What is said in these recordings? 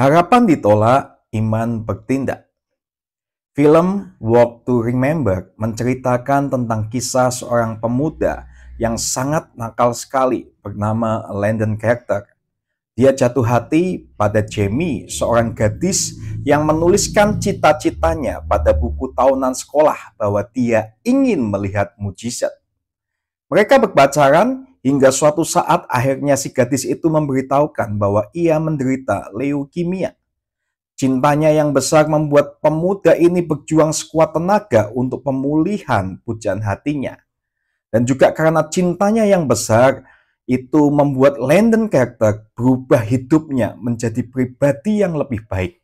Harapan ditolak, iman bertindak. Film Walk to Remember menceritakan tentang kisah seorang pemuda yang sangat nakal sekali bernama Landon Carter. Dia jatuh hati pada Jamie, seorang gadis yang menuliskan cita-citanya pada buku tahunan sekolah bahwa dia ingin melihat mujizat. Mereka berpacaran hingga suatu saat akhirnya si gadis itu memberitahukan bahwa ia menderita leukemia. Cintanya yang besar membuat pemuda ini berjuang sekuat tenaga untuk pemulihan pujaan hatinya. Dan juga karena cintanya yang besar, itu membuat Landon Carter berubah hidupnya menjadi pribadi yang lebih baik.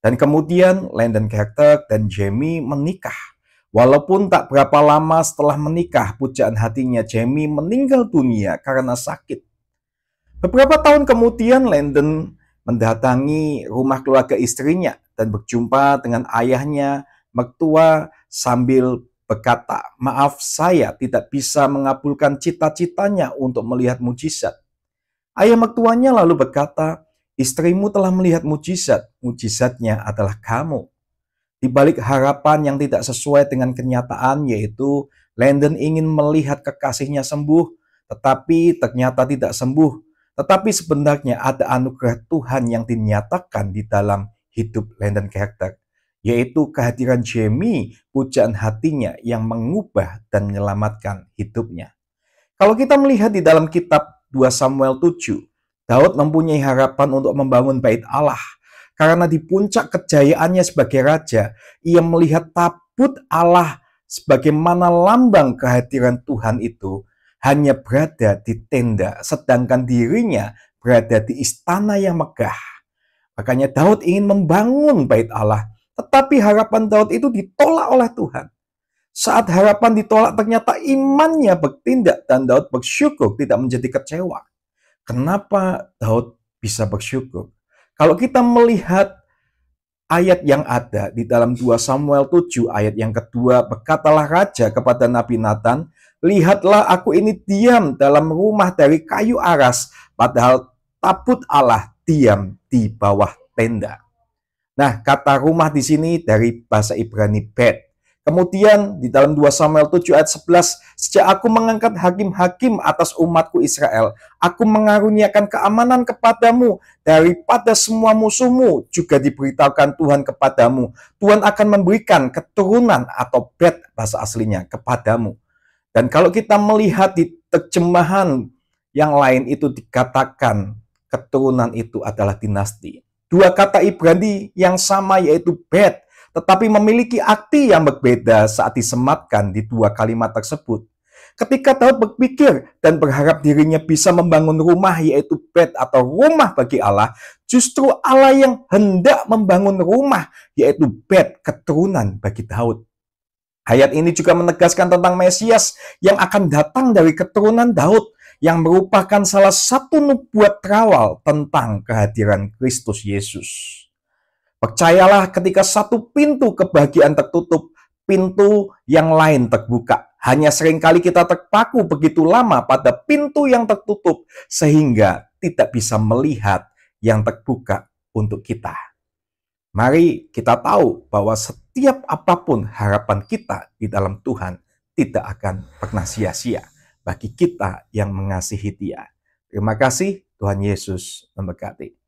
Dan kemudian Landon Carter dan Jamie menikah. Walaupun tak berapa lama setelah menikah, pujaan hatinya Jamie meninggal dunia karena sakit. Beberapa tahun kemudian Landon mendatangi rumah keluarga istrinya dan berjumpa dengan ayahnya mertua sambil berkata, "Maaf, saya tidak bisa mengabulkan cita-citanya untuk melihat mujizat." Ayah mertuanya lalu berkata, "Istrimu telah melihat mujizat, mujizatnya adalah kamu." Di balik harapan yang tidak sesuai dengan kenyataan, yaitu Landon ingin melihat kekasihnya sembuh, tetapi ternyata tidak sembuh. Tetapi sebenarnya ada anugerah Tuhan yang dinyatakan di dalam hidup Landon Carter, yaitu kehadiran Jamie, pujaan hatinya yang mengubah dan menyelamatkan hidupnya. Kalau kita melihat di dalam kitab 2 Samuel 7, Daud mempunyai harapan untuk membangun bait Allah. Karena di puncak kejayaannya sebagai raja, ia melihat tabut Allah sebagaimana lambang kehadiran Tuhan itu hanya berada di tenda, sedangkan dirinya berada di istana yang megah. Makanya Daud ingin membangun bait Allah, tetapi harapan Daud itu ditolak oleh Tuhan. Saat harapan ditolak, ternyata imannya bertindak dan Daud bersyukur, tidak menjadi kecewa. Kenapa Daud bisa bersyukur? Kalau kita melihat ayat yang ada di dalam 2 Samuel 7 ayat yang kedua, berkatalah raja kepada Nabi Nathan, "Lihatlah aku ini diam dalam rumah dari kayu aras, padahal tabut Allah diam di bawah tenda." Nah, kata rumah di sini dari bahasa Ibrani bet. Kemudian di dalam 2 Samuel 7 ayat 11, "Sejak aku mengangkat hakim-hakim atas umatku Israel, aku mengaruniakan keamanan kepadamu daripada semua musuhmu, juga diberitahukan Tuhan kepadamu. Tuhan akan memberikan keturunan," atau bet bahasa aslinya, "kepadamu." Dan kalau kita melihat di terjemahan yang lain itu dikatakan keturunan itu adalah dinasti. Dua kata Ibrani yang sama yaitu bet, tetapi memiliki arti yang berbeda saat disematkan di dua kalimat tersebut. Ketika Daud berpikir dan berharap dirinya bisa membangun rumah yaitu bet atau rumah bagi Allah, justru Allah yang hendak membangun rumah yaitu bet keturunan bagi Daud. Ayat ini juga menegaskan tentang Mesias yang akan datang dari keturunan Daud, yang merupakan salah satu nubuat terawal tentang kehadiran Kristus Yesus. Percayalah, ketika satu pintu kebahagiaan tertutup, pintu yang lain terbuka. Hanya seringkali kita terpaku begitu lama pada pintu yang tertutup, sehingga tidak bisa melihat yang terbuka untuk kita. Mari kita tahu bahwa setiap apapun harapan kita di dalam Tuhan tidak akan pernah sia-sia bagi kita yang mengasihi Dia. Terima kasih, Tuhan Yesus memberkati.